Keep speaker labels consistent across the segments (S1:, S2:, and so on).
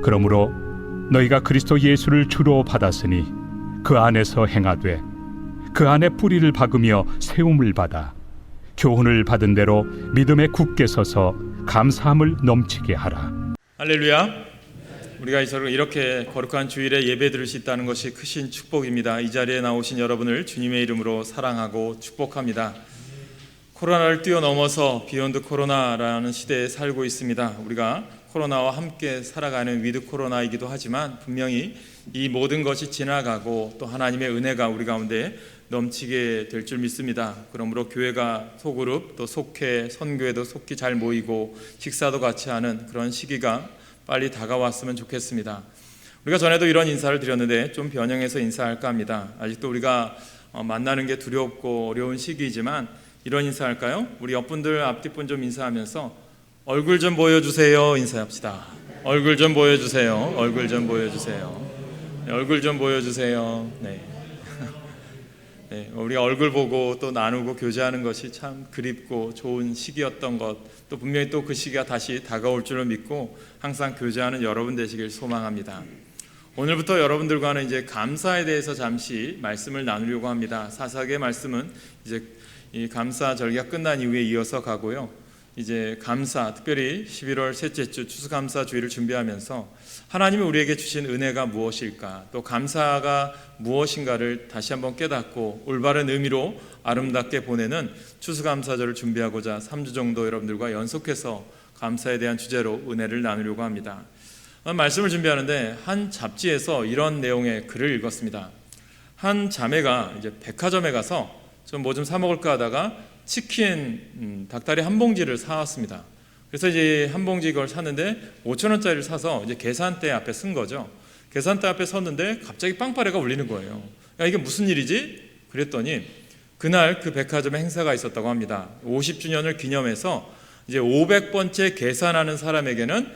S1: 그러므로 너희가 그리스도 예수를 주로 받았으니 그 안에서 행하되 그 안에 뿌리를 박으며 세움을 받아 교훈을 받은 대로 믿음에 굳게 서서 감사함을 넘치게 하라.
S2: 할렐루야. 우리가 이렇게 거룩한 주일에 예배 드릴 수 있다는 것이 크신 축복입니다. 이 자리에 나오신 여러분을 주님의 이름으로 사랑하고 축복합니다. 코로나를 뛰어넘어서 비욘드 코로나라는 시대에 살고 있습니다. 우리가 코로나와 함께 살아가는 위드 코로나이기도 하지만 분명히 이 모든 것이 지나가고 또 하나님의 은혜가 우리 가운데 넘치게 될 줄 믿습니다. 그러므로 교회가 소그룹 또 속회, 선교회도 속히 잘 모이고 식사도 같이 하는 그런 시기가 빨리 다가왔으면 좋겠습니다. 우리가 전에도 이런 인사를 드렸는데 좀 변형해서 인사할까 합니다. 아직도 우리가 만나는 게 두렵고 어려운 시기이지만 이런 인사할까요? 우리 옆분들 앞뒷분 좀 인사하면서 얼굴 좀 보여주세요 인사합시다. 얼굴 좀 보여주세요. 얼굴 좀 보여주세요. 네, 얼굴 좀 보여주세요. 네. 네, 우리가 얼굴 보고 또 나누고 교제하는 것이 참 그립고 좋은 시기였던 것, 또 분명히 또 그 시기가 다시 다가올 줄을 믿고 항상 교제하는 여러분 되시길 소망합니다. 오늘부터 여러분들과는 이제 감사에 대해서 잠시 말씀을 나누려고 합니다. 사사기의 말씀은 이제 이 감사 절기가 끝난 이후에 이어서 가고요. 이제 감사, 특별히 11월 셋째 주 추수감사 주일을 준비하면서 하나님이 우리에게 주신 은혜가 무엇일까, 또 감사가 무엇인가를 다시 한번 깨닫고 올바른 의미로 아름답게 보내는 추수감사절을 준비하고자 3주 정도 여러분들과 연속해서 감사에 대한 주제로 은혜를 나누려고 합니다. 말씀을 준비하는데 한 잡지에서 이런 내용의 글을 읽었습니다. 한 자매가 이제 백화점에 가서 좀 뭐 좀 사 먹을까 하다가 치킨 닭다리 한 봉지를 사왔습니다. 그래서 이제 한 봉지 이걸 샀는데 5,000원짜리를 사서 이제 계산대 앞에 쓴 거죠. 계산대 앞에 섰는데 갑자기 빵빠레가 울리는 거예요. 야, 이게 무슨 일이지? 그랬더니 그날 그 백화점에 행사가 있었다고 합니다. 50주년을 기념해서 이제 500번째 계산하는 사람에게는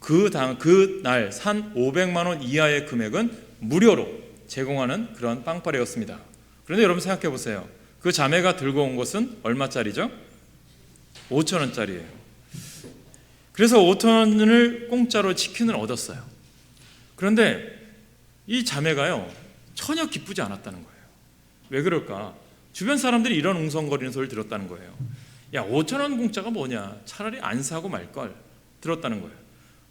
S2: 그날 산 500만 원 이하의 금액은 무료로 제공하는 그런 빵빠레였습니다. 그런데 여러분 생각해 보세요. 그 자매가 들고 온 것은 얼마짜리죠? 5,000원짜리예요. 그래서 5,000원을 공짜로 치킨을 얻었어요. 그런데 이 자매가요, 전혀 기쁘지 않았다는 거예요. 왜 그럴까? 주변 사람들이 이런 웅성거리는 소리를 들었다는 거예요. 야, 5,000원 공짜가 뭐냐? 차라리 안 사고 말걸. 들었다는 거예요.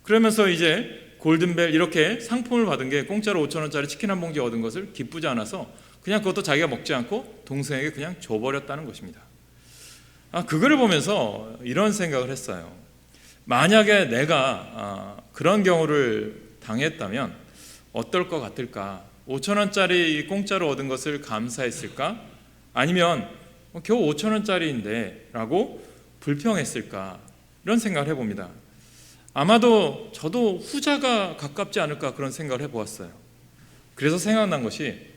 S2: 그러면서 이제 골든벨 이렇게 상품을 받은 게 공짜로 5,000원짜리 치킨 한 봉지 얻은 것을 기쁘지 않아서 그냥 그것도 자기가 먹지 않고 동생에게 그냥 줘버렸다는 것입니다. 그거를 보면서 이런 생각을 했어요. 만약에 내가 그런 경우를 당했다면 어떨 것 같을까? 5,000원짜리 공짜로 얻은 것을 감사했을까? 아니면 겨우 5,000원짜리인데 라고 불평했을까? 이런 생각을 해봅니다. 아마도 저도 후자가 가깝지 않을까 그런 생각을 해보았어요. 그래서 생각난 것이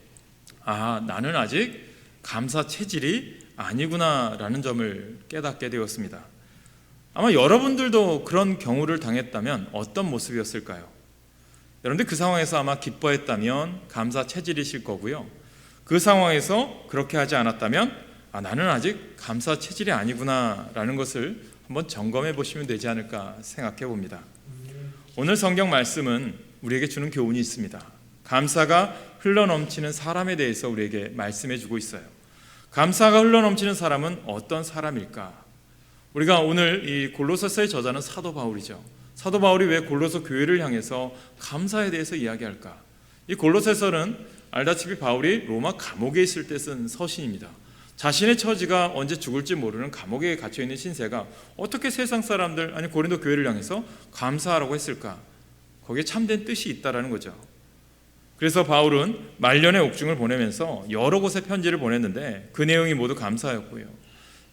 S2: 나는 아직 감사 체질이 아니구나라는 점을 깨닫게 되었습니다. 아마 여러분들도 그런 경우를 당했다면 어떤 모습이었을까요? 여러분들 그 상황에서 아마 기뻐했다면 감사 체질이실 거고요. 그 상황에서 그렇게 하지 않았다면 나는 아직 감사 체질이 아니구나라는 것을 한번 점검해 보시면 되지 않을까 생각해 봅니다. 오늘 성경 말씀은 우리에게 주는 교훈이 있습니다. 감사가 흘러넘치는 사람에 대해서 우리에게 말씀해 주고 있어요. 감사가 흘러넘치는 사람은 어떤 사람일까? 우리가 오늘 이 골로새서의 저자는 사도 바울이죠. 사도 바울이 왜 골로새 교회를 향해서 감사에 대해서 이야기할까? 이 골로새서는 알다시피 바울이 로마 감옥에 있을 때 쓴 서신입니다. 자신의 처지가 언제 죽을지 모르는 감옥에 갇혀있는 신세가 어떻게 세상 사람들, 아니 고린도 교회를 향해서 감사하라고 했을까? 거기에 참된 뜻이 있다라는 거죠. 그래서 바울은 말년의 옥중을 보내면서 여러 곳에 편지를 보냈는데 그 내용이 모두 감사였고요.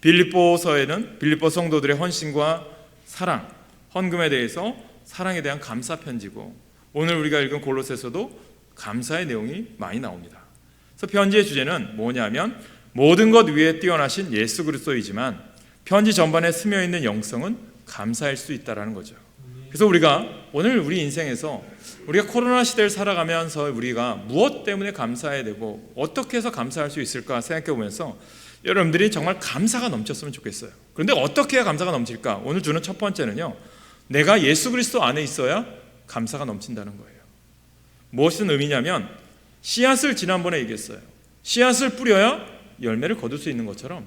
S2: 빌립보서에는 빌립보 성도들의 헌신과 사랑, 헌금에 대해서 사랑에 대한 감사 편지고, 오늘 우리가 읽은 골로새서도 감사의 내용이 많이 나옵니다. 그래서 편지의 주제는 뭐냐면 모든 것 위에 뛰어나신 예수 그리스도이지만 편지 전반에 스며있는 영성은 감사일 수 있다는 거죠. 그래서 우리가 오늘 우리 인생에서 우리가 코로나 시대를 살아가면서 우리가 무엇 때문에 감사해야 되고 어떻게 해서 감사할 수 있을까 생각해 보면서 여러분들이 정말 감사가 넘쳤으면 좋겠어요. 그런데 어떻게 해야 감사가 넘칠까? 오늘 주는 첫 번째는요, 내가 예수 그리스도 안에 있어야 감사가 넘친다는 거예요. 무엇은 의미냐면 씨앗을 지난번에 얘기했어요. 씨앗을 뿌려야 열매를 거둘 수 있는 것처럼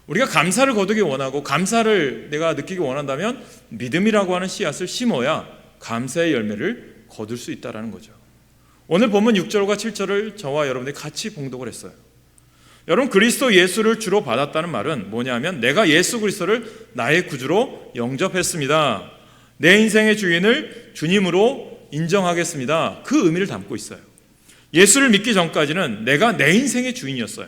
S2: 우리가 감사를 거두기 원하고 감사를 내가 느끼기 원한다면 믿음이라고 하는 씨앗을 심어야 감사의 열매를 거둘 수 있다는 거죠. 오늘 본문 6절과 7절을 저와 여러분들이 같이 봉독을 했어요. 여러분, 그리스도 예수를 주로 받았다는 말은 뭐냐면 내가 예수 그리스도를 나의 구주로 영접했습니다. 내 인생의 주인을 주님으로 인정하겠습니다. 그 의미를 담고 있어요. 예수를 믿기 전까지는 내가 내 인생의 주인이었어요.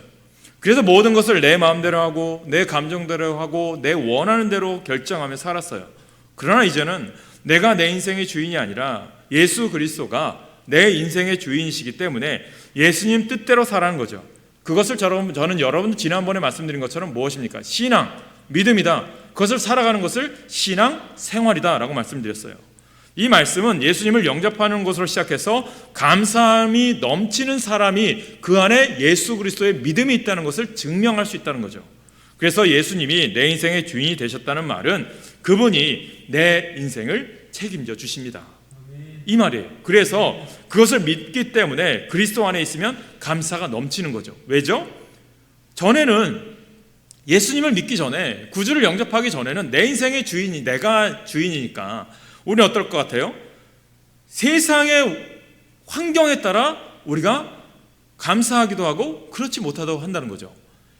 S2: 그래서 모든 것을 내 마음대로 하고 내 감정대로 하고 내 원하는 대로 결정하며 살았어요. 그러나 이제는 내가 내 인생의 주인이 아니라 예수 그리스도가 내 인생의 주인이시기 때문에 예수님 뜻대로 살아가는 거죠. 그것을 저는 여러분 지난번에 말씀드린 것처럼 무엇입니까? 신앙, 믿음이다. 그것을 살아가는 것을 신앙 생활이다 라고 말씀드렸어요. 이 말씀은 예수님을 영접하는 것으로 시작해서 감사함이 넘치는 사람이 그 안에 예수 그리스도의 믿음이 있다는 것을 증명할 수 있다는 거죠. 그래서 예수님이 내 인생의 주인이 되셨다는 말은 그분이 내 인생을 책임져 주십니다. 이 말이에요. 그래서 그것을 믿기 때문에 그리스도 안에 있으면 감사가 넘치는 거죠. 왜죠? 전에는 예수님을 믿기 전에, 구주를 영접하기 전에는 내 인생의 주인이, 내가 주인이니까 우리는 어떨 것 같아요? 세상의 환경에 따라 우리가 감사하기도 하고 그렇지 못하다고 한다는 거죠.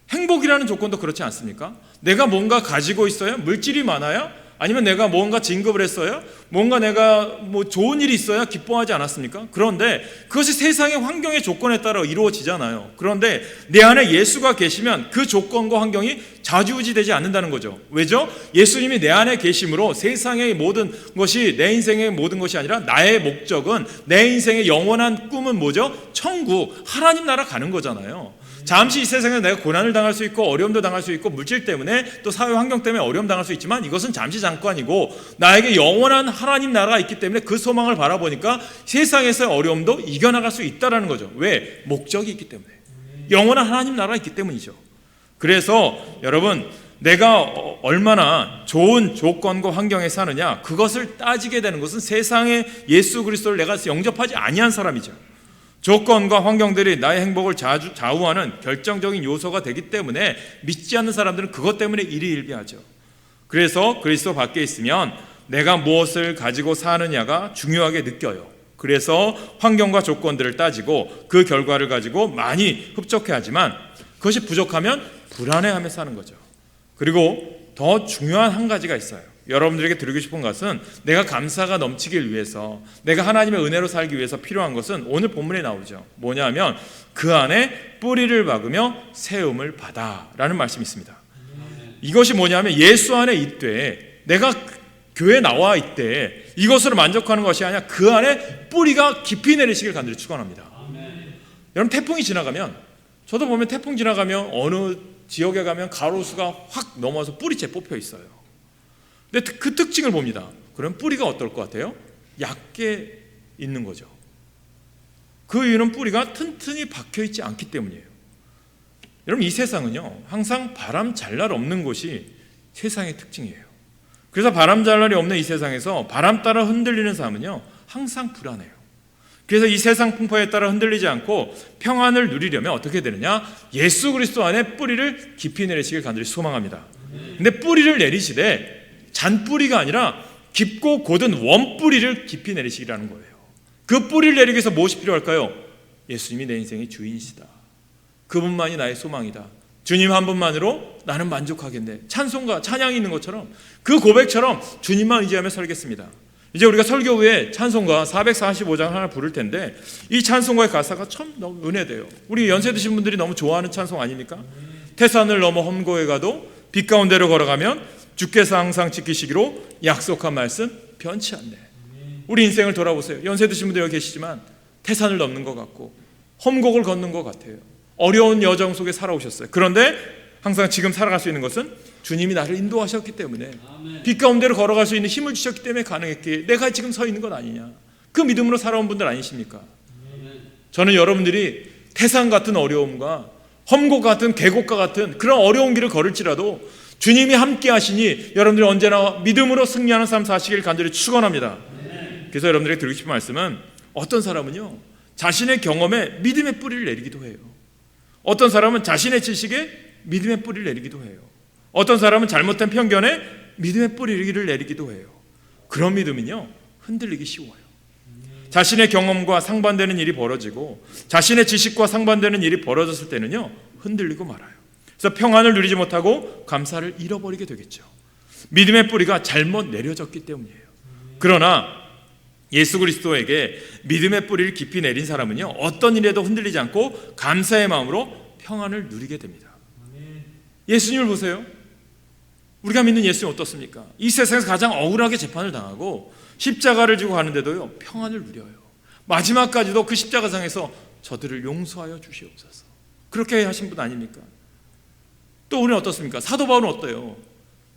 S2: 행복이라는 조건도 그렇지 않습니까? 내가 뭔가 가지고 있어야, 물질이 많아야, 아니면 내가 뭔가 진급을 했어야, 뭔가 내가 좋은 일이 있어야 기뻐하지 않았습니까? 그런데 그것이 세상의 환경의 조건에 따라 이루어지잖아요. 그런데 내 안에 예수가 계시면 그 조건과 환경이 좌지우지되지 않는다는 거죠. 왜죠? 예수님이 내 안에 계심으로 세상의 모든 것이, 내 인생의 모든 것이 아니라 나의 목적은, 내 인생의 영원한 꿈은 뭐죠? 천국, 하나님 나라 가는 거잖아요. 잠시 이 세상에서 내가 고난을 당할 수 있고 어려움도 당할 수 있고 물질 때문에 또 사회 환경 때문에 어려움 당할 수 있지만 이것은 잠시 잠깐이고 나에게 영원한 하나님 나라가 있기 때문에 그 소망을 바라보니까 세상에서의 어려움도 이겨나갈 수 있다는 거죠. 왜? 목적이 있기 때문에. 영원한 하나님 나라가 있기 때문이죠. 그래서 여러분, 내가 얼마나 좋은 조건과 환경에 사느냐, 그것을 따지게 되는 것은 세상의 예수 그리스도를 내가 영접하지 아니한 사람이죠. 조건과 환경들이 나의 행복을 좌우하는 결정적인 요소가 되기 때문에 믿지 않는 사람들은 그것 때문에 일희일비하죠. 그래서 그리스도 밖에 있으면 내가 무엇을 가지고 사느냐가 중요하게 느껴요. 그래서 환경과 조건들을 따지고 그 결과를 가지고 많이 흡족해하지만 그것이 부족하면 불안해하며 사는 거죠. 그리고 더 중요한 한 가지가 있어요. 여러분들에게 드리고 싶은 것은, 내가 감사가 넘치길 위해서, 내가 하나님의 은혜로 살기 위해서 필요한 것은 오늘 본문에 나오죠. 뭐냐면 그 안에 뿌리를 박으며 세움을 받아 라는 말씀이 있습니다. 이것이 뭐냐면 예수 안에 있되, 내가 교회에 나와 있대, 이것으로 만족하는 것이 아니라 그 안에 뿌리가 깊이 내리시길 간절히 축원합니다. 여러분, 태풍이 지나가면, 저도 보면 태풍 지나가면 어느 지역에 가면 가로수가 확 넘어서 뿌리채 뽑혀 있어요. 근데 그 특징을 봅니다. 그럼 뿌리가 어떨 것 같아요? 얕게 있는 거죠. 그 이유는 뿌리가 튼튼히 박혀있지 않기 때문이에요. 여러분, 이 세상은요, 항상 바람 잘 날 없는 곳이 세상의 특징이에요. 그래서 바람 잘 날이 없는 이 세상에서 바람 따라 흔들리는 사람은요, 항상 불안해요. 그래서 이 세상 풍파에 따라 흔들리지 않고 평안을 누리려면 어떻게 되느냐? 예수 그리스도 안에 뿌리를 깊이 내리시길 간절히 소망합니다. 근데 뿌리를 내리시되 잔뿌리가 아니라 깊고 곧은 원뿌리를 깊이 내리시기라는 거예요. 그 뿌리를 내리기 위해서 무엇이 필요할까요? 예수님이 내 인생의 주인이시다. 그분만이 나의 소망이다. 주님 한 분만으로 나는 만족하겠네. 찬송가, 찬양이 있는 것처럼, 그 고백처럼 주님만 의지하며 살겠습니다. 이제 우리가 설교 후에 찬송가 445장 하나 부를 텐데, 이 찬송가의 가사가 참 너무 은혜돼요. 우리 연세 드신 분들이 너무 좋아하는 찬송 아닙니까? 태산을 넘어 험고에 가도 빛 가운데로 걸어가면 주께서 항상 지키시기로 약속한 말씀 변치 않네. 우리 인생을 돌아보세요. 연세 드신 분들 여기 계시지만 태산을 넘는 것 같고 험곡을 걷는 것 같아요. 어려운 여정 속에 살아오셨어요. 그런데 항상 지금 살아갈 수 있는 것은 주님이 나를 인도하셨기 때문에, 빛 가운데로 걸어갈 수 있는 힘을 주셨기 때문에 가능했기에 내가 지금 서 있는 것 아니냐. 그 믿음으로 살아온 분들 아니십니까? 저는 여러분들이 태산 같은 어려움과 험곡 같은 계곡과 같은 그런 어려운 길을 걸을지라도 주님이 함께 하시니 여러분들이 언제나 믿음으로 승리하는 삶 사시길 간절히 축원합니다. 그래서 여러분들에게 드리고 싶은 말씀은 어떤 사람은요 자신의 경험에 믿음의 뿌리를 내리기도 해요. 어떤 사람은 자신의 지식에 믿음의 뿌리를 내리기도 해요. 어떤 사람은 잘못된 편견에 믿음의 뿌리를 내리기도 해요. 그런 믿음은요 흔들리기 쉬워요. 자신의 경험과 상반되는 일이 벌어지고 자신의 지식과 상반되는 일이 벌어졌을 때는요 흔들리고 말아요. 그래서 평안을 누리지 못하고 감사를 잃어버리게 되겠죠. 믿음의 뿌리가 잘못 내려졌기 때문이에요. 그러나 예수 그리스도에게 믿음의 뿌리를 깊이 내린 사람은요 어떤 일에도 흔들리지 않고 감사의 마음으로 평안을 누리게 됩니다. 예수님을 보세요. 우리가 믿는 예수님 어떻습니까? 이 세상에서 가장 억울하게 재판을 당하고 십자가를 지고 가는데도요 평안을 누려요. 마지막까지도 그 십자가상에서 저들을 용서하여 주시옵소서 그렇게 하신 분 아닙니까? 또 우리는 어떻습니까? 사도 바울은 어때요?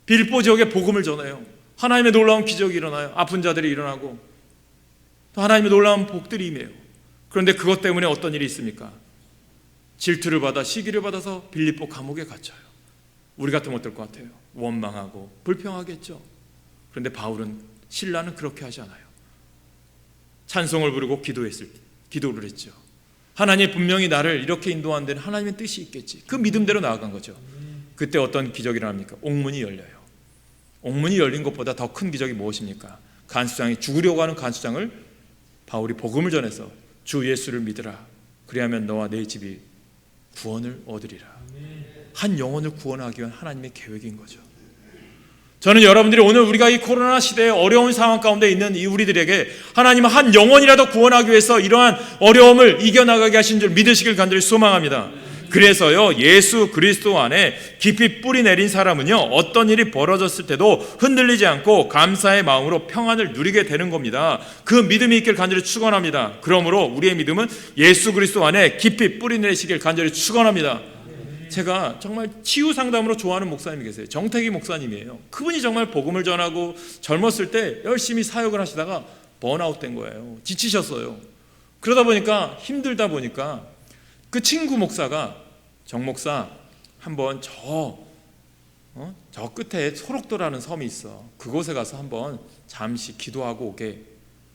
S2: 빌보 지역에 복음을 전해요. 하나님의 놀라운 기적이 일어나요. 아픈 자들이 일어나고 또 하나님의 놀라운 복들이 임해요. 그런데 그것 때문에 어떤 일이 있습니까? 질투를 받아 시기를 받아서 빌립보 감옥에 갇혀요. 우리 같으면 어떨 것 같아요? 원망하고 불평하겠죠. 그런데 바울은 신라는 그렇게 하지 않아요. 찬송을 부르고 기도를 했죠. 하나님 분명히 나를 이렇게 인도한 데는 하나님의 뜻이 있겠지. 그 믿음대로 나아간 거죠. 그때 어떤 기적이 일어납니까? 옥문이 열려요. 옥문이 열린 것보다 더 큰 기적이 무엇입니까? 간수장이 죽으려고 하는 간수장을 바울이 복음을 전해서 주 예수를 믿으라. 그리하면 너와 내 집이 구원을 얻으리라. 한 영혼을 구원하기 위한 하나님의 계획인 거죠. 저는 여러분들이 오늘 우리가 이 코로나 시대의 어려운 상황 가운데 있는 이 우리들에게 하나님은 한 영혼이라도 구원하기 위해서 이러한 어려움을 이겨나가게 하신 줄 믿으시길 간절히 소망합니다. 그래서요 예수 그리스도 안에 깊이 뿌리 내린 사람은요 어떤 일이 벌어졌을 때도 흔들리지 않고 감사의 마음으로 평안을 누리게 되는 겁니다. 그 믿음이 있길 간절히 축원합니다. 그러므로 우리의 믿음은 예수 그리스도 안에 깊이 뿌리 내리시길 간절히 축원합니다. 제가 정말 치유 상담으로 좋아하는 목사님이 계세요. 정태기 목사님이에요. 그분이 정말 복음을 전하고 젊었을 때 열심히 사역을 하시다가 번아웃 된 거예요. 지치셨어요. 그러다 보니까 힘들다 보니까 그 친구 목사가 정 목사 한번 저 끝에 소록도라는 섬이 있어. 그곳에 가서 한번 잠시 기도하고 오게.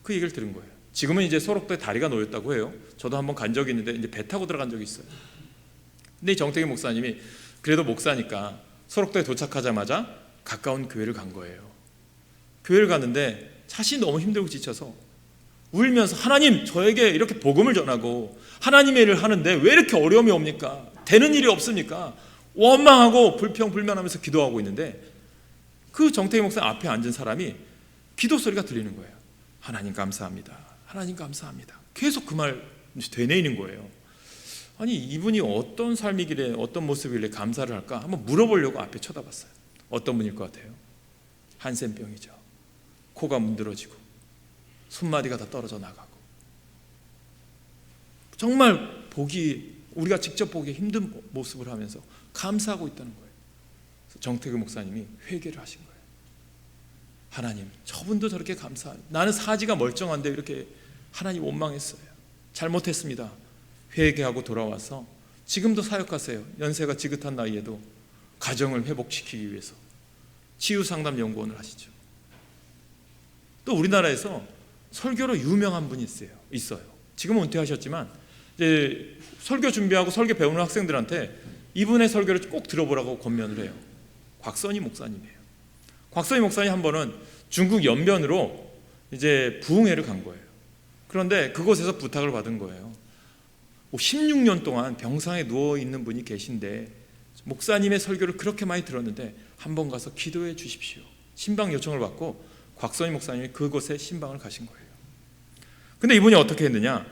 S2: 그 얘기를 들은 거예요. 지금은 이제 소록도에 다리가 놓였다고 해요. 저도 한번 간 적이 있는데 이제 배 타고 들어간 적이 있어요. 근데 이 정태기 목사님이 그래도 목사니까 소록도에 도착하자마자 가까운 교회를 간 거예요. 교회를 갔는데 자신이 너무 힘들고 지쳐서 울면서 하나님 저에게 이렇게 복음을 전하고 하나님의 일을 하는데 왜 이렇게 어려움이 옵니까? 되는 일이 없습니까? 원망하고 불평불만하면서 기도하고 있는데 그 정태기 목사 앞에 앉은 사람이 기도 소리가 들리는 거예요. 하나님 감사합니다. 하나님 감사합니다. 계속 그 말 되뇌이는 거예요. 아니 이분이 어떤 삶이길래 어떤 모습이길래 감사를 할까? 한번 물어보려고 앞에 쳐다봤어요. 어떤 분일 것 같아요? 한센병이죠. 코가 문드러지고 손마디가 다 떨어져 나가고 정말 우리가 직접 보기 힘든 모습을 하면서 감사하고 있다는 거예요. 그래서 정태규 목사님이 회개를 하신 거예요. 하나님 저분도 저렇게 감사해요. 나는 사지가 멀쩡한데 이렇게 하나님 원망했어요. 잘못했습니다. 회개하고 돌아와서 지금도 사역하세요. 연세가 지긋한 나이에도 가정을 회복시키기 위해서 치유상담연구원을 하시죠. 또 우리나라에서 설교로 유명한 분이 있어요. 지금은 은퇴하셨지만 이제 설교 준비하고 설교 배우는 학생들한테 이분의 설교를 꼭 들어보라고 권면을 해요. 곽선희 목사님이에요. 곽선희 목사님 한 번은 중국 연변으로 이제 부흥회를 간 거예요. 그런데 그곳에서 부탁을 받은 거예요. 16년 동안 병상에 누워 있는 분이 계신데 목사님의 설교를 그렇게 많이 들었는데 한번 가서 기도해 주십시오. 신방 요청을 받고 곽선희 목사님이 그곳에 신방을 가신 거예요. 근데 이분이 어떻게 했느냐?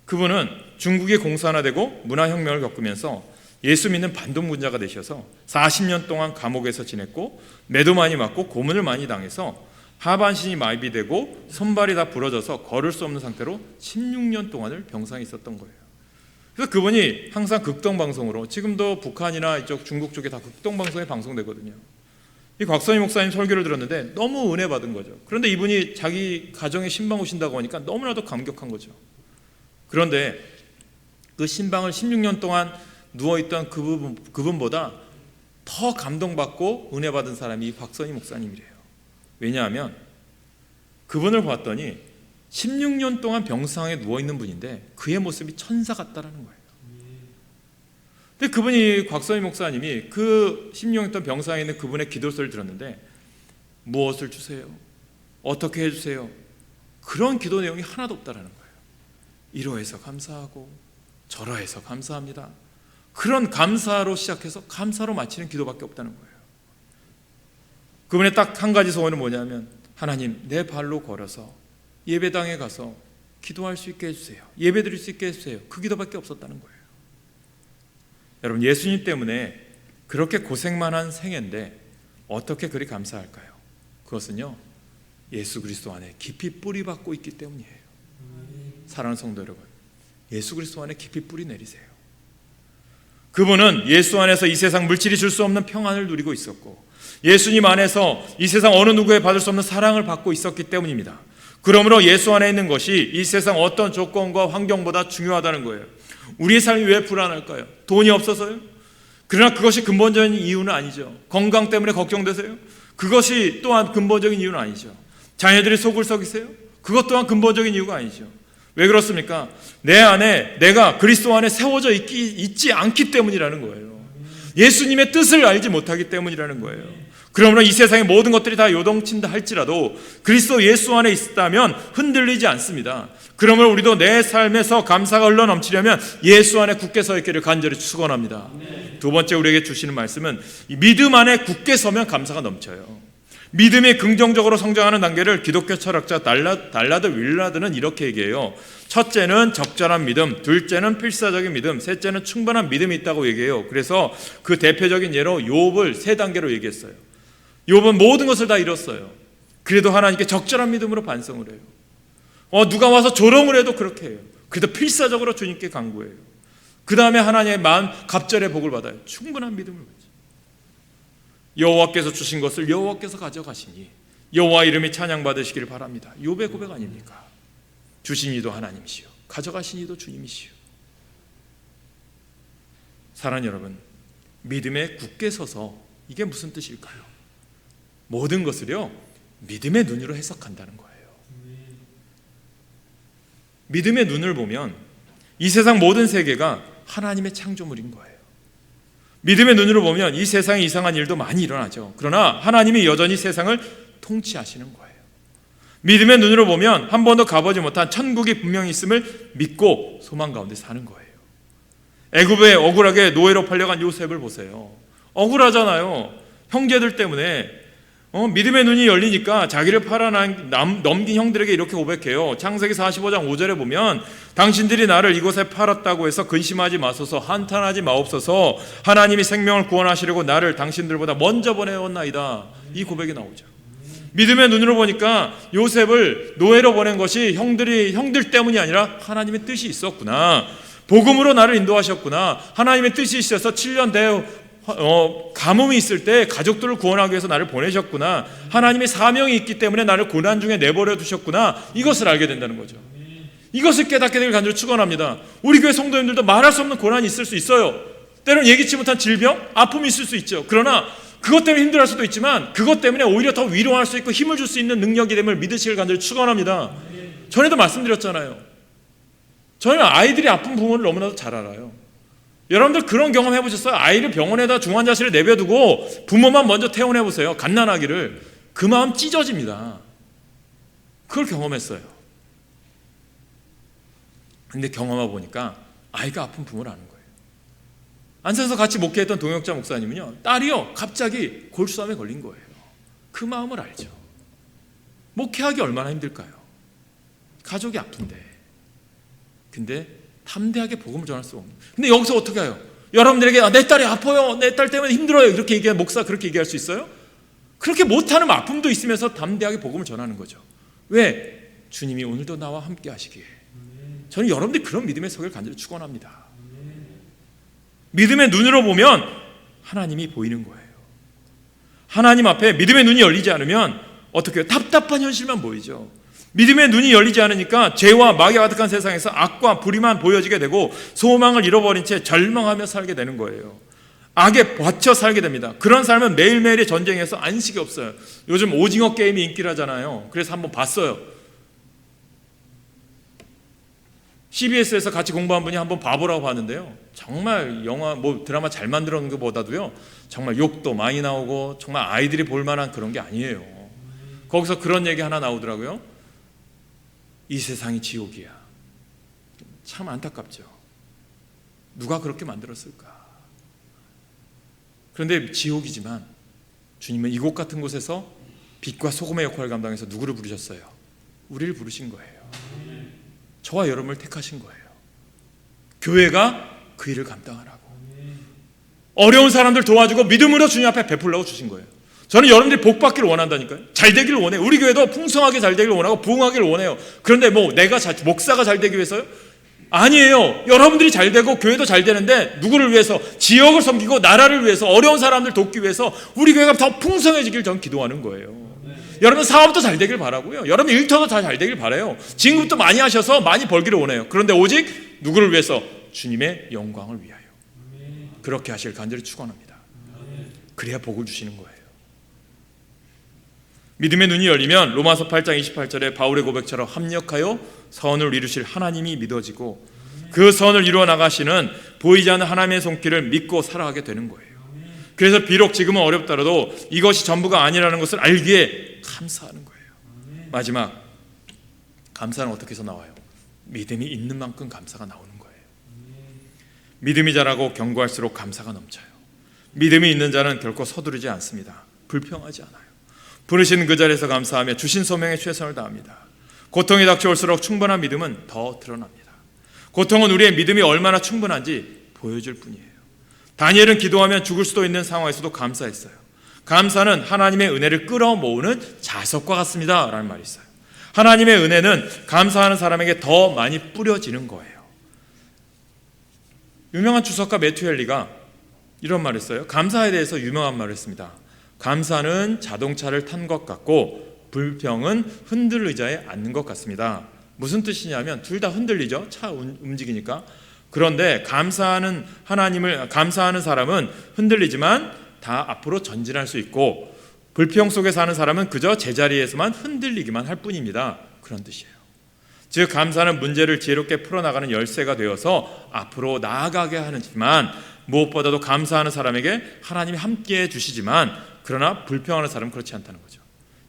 S2: 그분은 중국이 공산화되고 문화혁명을 겪으면서 예수 믿는 반동분자가 되셔서 40년 동안 감옥에서 지냈고 매도 많이 맞고 고문을 많이 당해서 하반신이 마비되고 손발이 다 부러져서 걸을 수 없는 상태로 16년 동안을 병상에 있었던 거예요. 그래서 그분이 항상 극동방송으로, 지금도 북한이나 이쪽 중국 쪽에 다 극동방송에 방송되거든요. 이 곽선희 목사님 설교를 들었는데 너무 은혜 받은 거죠. 그런데 이분이 자기 가정에 신방 오신다고 하니까 너무나도 감격한 거죠. 그런데 그 신방을 16년 동안 누워있던 그분보다 더 감동받고 은혜 받은 사람이 곽선희 목사님이래요. 왜냐하면 그분을 봤더니 16년 동안 병상에 누워있는 분인데 그의 모습이 천사 같다라는 거예요. 근데 그분이 곽선희 목사님이 그 16년 동안 병상에 있는 그분의 기도 소리를 들었는데 무엇을 주세요? 어떻게 해주세요? 그런 기도 내용이 하나도 없다라는 거예요. 이러해서 감사하고 저러해서 감사합니다. 그런 감사로 시작해서 감사로 마치는 기도밖에 없다는 거예요. 그분의 딱 한 가지 소원은 뭐냐면 하나님 내 발로 걸어서 예배당에 가서 기도할 수 있게 해주세요. 예배 드릴 수 있게 해주세요. 그 기도밖에 없었다는 거예요. 여러분 예수님 때문에 그렇게 고생만 한 생애인데 어떻게 그리 감사할까요? 그것은요 예수 그리스도 안에 깊이 뿌리 박고 있기 때문이에요. 사랑하는 성도 여러분, 예수 그리스도 안에 깊이 뿌리 내리세요. 그분은 예수 안에서 이 세상 물질이 줄 수 없는 평안을 누리고 있었고 예수님 안에서 이 세상 어느 누구에 받을 수 없는 사랑을 받고 있었기 때문입니다. 그러므로 예수 안에 있는 것이 이 세상 어떤 조건과 환경보다 중요하다는 거예요. 우리의 삶이 왜 불안할까요? 돈이 없어서요? 그러나 그것이 근본적인 이유는 아니죠. 건강 때문에 걱정되세요? 그것이 또한 근본적인 이유는 아니죠. 자녀들이 속을 썩이세요? 그것 또한 근본적인 이유가 아니죠. 왜 그렇습니까? 내 안에 내가 그리스도 안에 세워져 있지 않기 때문이라는 거예요. 예수님의 뜻을 알지 못하기 때문이라는 거예요. 그러므로 이 세상의 모든 것들이 다 요동친다 할지라도 그리스도 예수 안에 있다면 흔들리지 않습니다. 그러므로 우리도 내 삶에서 감사가 흘러넘치려면 예수 안에 굳게 서 있기를 간절히 축원합니다. 두 번째 우리에게 주시는 말씀은 믿음 안에 굳게 서면 감사가 넘쳐요. 믿음이 긍정적으로 성장하는 단계를 기독교 철학자 달라드 윌라드는 이렇게 얘기해요. 첫째는 적절한 믿음, 둘째는 필사적인 믿음, 셋째는 충분한 믿음이 있다고 얘기해요. 그래서 그 대표적인 예로 욥을 세 단계로 얘기했어요. 욥은 모든 것을 다 잃었어요. 그래도 하나님께 적절한 믿음으로 반성을 해요. 누가 와서 조롱을 해도 그렇게 해요. 그래도 필사적으로 주님께 간구해요. 그 다음에 하나님의 마음 갑절의 복을 받아요. 충분한 믿음을 받죠. 여호와께서 주신 것을 여호와께서 가져가시니 여호와 이름이 찬양받으시기를 바랍니다. 욥의 고백 아닙니까? 주신 이도 하나님이시요 가져가신 이도 주님이시요. 사랑하는 여러분, 믿음에 굳게 서서 이게 무슨 뜻일까요? 모든 것을요 믿음의 눈으로 해석한다는 거예요. 믿음의 눈을 보면 이 세상 모든 세계가 하나님의 창조물인 거예요. 믿음의 눈으로 보면 이 세상에 이상한 일도 많이 일어나죠. 그러나 하나님이 여전히 세상을 통치하시는 거예요. 믿음의 눈으로 보면 한 번도 가보지 못한 천국이 분명히 있음을 믿고 소망 가운데 사는 거예요. 애굽에 억울하게 노예로 팔려간 요셉을 보세요. 억울하잖아요. 형제들 때문에 믿음의 눈이 열리니까 자기를 넘긴 형들에게 이렇게 고백해요. 창세기 45장 5절에 보면 당신들이 나를 이곳에 팔았다고 해서 근심하지 마소서, 한탄하지 마옵소서. 하나님이 생명을 구원하시려고 나를 당신들보다 먼저 보내었나이다. 이 고백이 나오죠. 믿음의 눈으로 보니까 요셉을 노예로 보낸 것이 형들 때문이 아니라 하나님의 뜻이 있었구나. 복음으로 나를 인도하셨구나. 하나님의 뜻이 있어서 7년 대 가뭄이 있을 때 가족들을 구원하기 위해서 나를 보내셨구나. 하나님의 사명이 있기 때문에 나를 고난 중에 내버려 두셨구나. 이것을 알게 된다는 거죠. 이것을 깨닫게 되길 간절히 축원합니다. 우리 교회 성도님들도 말할 수 없는 고난이 있을 수 있어요. 때로는 예기치 못한 질병, 아픔이 있을 수 있죠. 그러나 그것 때문에 힘들어할 수도 있지만 그것 때문에 오히려 더 위로할 수 있고 힘을 줄 수 있는 능력이 됨을 믿으시길 간절히 축원합니다. 전에도 말씀드렸잖아요. 저희는 아이들이 아픈 부모를 너무나도 잘 알아요. 여러분들 그런 경험 해보셨어요? 아이를 병원에다 중환자실에 내버려두고 부모만 먼저 퇴원해보세요. 갓난아기를. 그 마음 찢어집니다. 그걸 경험했어요. 근데 경험하고 보니까 아이가 아픈 부모를 아는 거예요. 안산에서 같이 목회했던 동역자 목사님은요, 딸이요 갑자기 골수암에 걸린 거예요. 그 마음을 알죠. 목회하기 얼마나 힘들까요? 가족이 아픈데. 근데 담대하게 복음을 전할 수 없는. 근데 여기서 어떻게 해요? 여러분들에게 내 딸이 아파요, 내 딸 때문에 힘들어요, 이렇게 얘기하는 목사 그렇게 얘기할 수 있어요? 그렇게 못하는 아픔도 있으면서 담대하게 복음을 전하는 거죠. 왜? 주님이 오늘도 나와 함께 하시기에. 저는 여러분들이 그런 믿음의 서기를 간절히 축원합니다. 믿음의 눈으로 보면 하나님이 보이는 거예요. 하나님 앞에 믿음의 눈이 열리지 않으면 어떻게 해요? 답답한 현실만 보이죠. 믿음의 눈이 열리지 않으니까 죄와 마귀가 가득한 세상에서 악과 불의만 보여지게 되고 소망을 잃어버린 채 절망하며 살게 되는 거예요. 악에 받쳐 살게 됩니다. 그런 삶은 매일매일의 전쟁에서 안식이 없어요. 요즘 오징어 게임이 인기라잖아요. 그래서 한번 봤어요. CBS에서 같이 공부한 분이 한번 바보라고 봤는데요, 정말 영화 드라마 잘 만들어 놓은 것보다도요 정말 욕도 많이 나오고 정말 아이들이 볼 만한 그런 게 아니에요. 거기서 그런 얘기 하나 나오더라고요. 이 세상이 지옥이야. 참 안타깝죠. 누가 그렇게 만들었을까? 그런데 지옥이지만 주님은 이곳 같은 곳에서 빛과 소금의 역할을 감당해서 누구를 부르셨어요? 우리를 부르신 거예요. 저와 여러분을 택하신 거예요. 교회가 그 일을 감당하라고. 어려운 사람들 도와주고 믿음으로 주님 앞에 베풀라고 주신 거예요. 저는 여러분들이 복 받기를 원한다니까요. 잘 되기를 원해요. 우리 교회도 풍성하게 잘 되기를 원하고 부흥하기를 원해요. 그런데 내가 목사가 잘 되기 위해서요? 아니에요. 여러분들이 잘 되고 교회도 잘 되는데 누구를 위해서? 지역을 섬기고 나라를 위해서, 어려운 사람들 돕기 위해서 우리 교회가 더 풍성해지길 저는 기도하는 거예요. 여러분 사업도 잘 되길 바라고요. 여러분 일터도 다 잘 되길 바라요. 진급도 많이 하셔서 많이 벌기를 원해요. 그런데 오직 누구를 위해서? 주님의 영광을 위하여. 그렇게 하실 간절히 축원합니다. 그래야 복을 주시는 거예요. 믿음의 눈이 열리면 로마서 8장 28절에 바울의 고백처럼 합력하여 선을 이루실 하나님이 믿어지고 그 선을 이루어 나가시는 보이지 않는 하나님의 손길을 믿고 살아가게 되는 거예요. 그래서 비록 지금은 어렵더라도 이것이 전부가 아니라는 것을 알기에 감사하는 거예요. 마지막, 감사는 어떻게 해서 나와요? 믿음이 있는 만큼 감사가 나오는 거예요. 믿음이 자라고 견고할수록 감사가 넘쳐요. 믿음이 있는 자는 결코 서두르지 않습니다. 불평하지 않아요. 부르신 그 자리에서 감사하며 주신 소명에 최선을 다합니다. 고통이 닥쳐올수록 충분한 믿음은 더 드러납니다. 고통은 우리의 믿음이 얼마나 충분한지 보여줄 뿐이에요. 다니엘은 기도하면 죽을 수도 있는 상황에서도 감사했어요. 감사는 하나님의 은혜를 끌어모으는 자석과 같습니다 라는 말이 있어요. 하나님의 은혜는 감사하는 사람에게 더 많이 뿌려지는 거예요. 유명한 주석가 매튜 헨리가 이런 말을 했어요. 감사에 대해서 유명한 말을 했습니다. 감사는 자동차를 탄 것 같고 불평은 흔들의자에 앉는 것 같습니다. 무슨 뜻이냐면 둘 다 흔들리죠. 차 움직이니까. 그런데 감사하는 사람은 흔들리지만 다 앞으로 전진할 수 있고, 불평 속에 사는 사람은 그저 제자리에서만 흔들리기만 할 뿐입니다. 그런 뜻이에요. 즉 감사는 문제를 지혜롭게 풀어나가는 열쇠가 되어서 앞으로 나아가게 하지만, 무엇보다도 감사하는 사람에게 하나님이 함께해 주시지만, 그러나 불평하는 사람은 그렇지 않다는 거죠.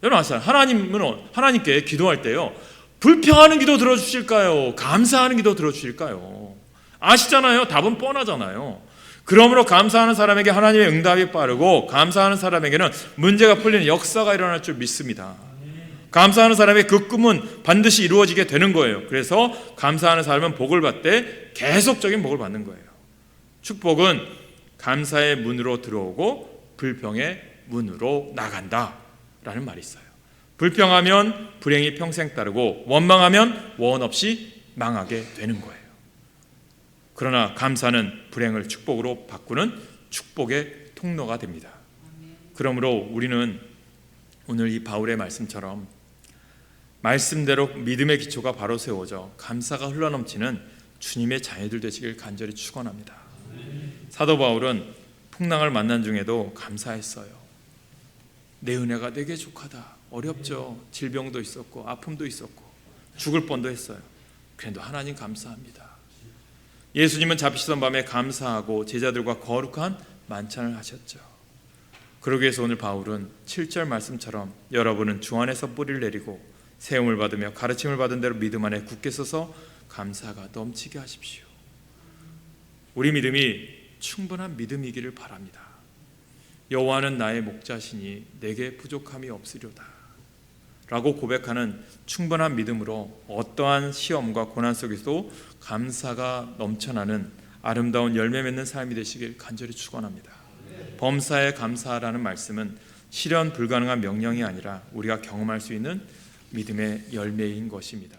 S2: 여러분 아시잖아요. 하나님께 기도할 때요, 불평하는 기도 들어주실까요? 감사하는 기도 들어주실까요? 아시잖아요. 답은 뻔하잖아요. 그러므로 감사하는 사람에게 하나님의 응답이 빠르고, 감사하는 사람에게는 문제가 풀리는 역사가 일어날 줄 믿습니다. 감사하는 사람의 그 꿈은 반드시 이루어지게 되는 거예요. 그래서 감사하는 사람은 복을 받되 계속적인 복을 받는 거예요. 축복은 감사의 문으로 들어오고 불평의 문으로 나간다 라는 말이 있어요. 불평하면 불행이 평생 따르고 원망하면 원 없이 망하게 되는 거예요. 그러나 감사는 불행을 축복으로 바꾸는 축복의 통로가 됩니다. 그러므로 우리는 오늘 이 바울의 말씀처럼 말씀대로 믿음의 기초가 바로 세워져 감사가 흘러넘치는 주님의 자녀들 되시길 간절히 축원합니다. 사도 바울은 풍랑을 만난 중에도 감사했어요. 내 은혜가 내게 족하다. 어렵죠. 질병도 있었고 아픔도 있었고 죽을 뻔도 했어요. 그래도 하나님 감사합니다. 예수님은 잡히시던 밤에 감사하고 제자들과 거룩한 만찬을 하셨죠. 그러기 위해서 오늘 바울은 7절 말씀처럼 여러분은 주 안에서 뿌리를 내리고 세움을 받으며 가르침을 받은 대로 믿음 안에 굳게 서서 감사가 넘치게 하십시오. 우리 믿음이 충분한 믿음이기를 바랍니다. 여호와는 나의 목자시니 내게 부족함이 없으리로다 라고 고백하는 충분한 믿음으로 어떠한 시험과 고난 속에서도 감사가 넘쳐나는 아름다운 열매 맺는 삶이 되시길 간절히 축원합니다. 범사에 감사하라는 말씀은 실현 불가능한 명령이 아니라 우리가 경험할 수 있는 믿음의 열매인 것입니다.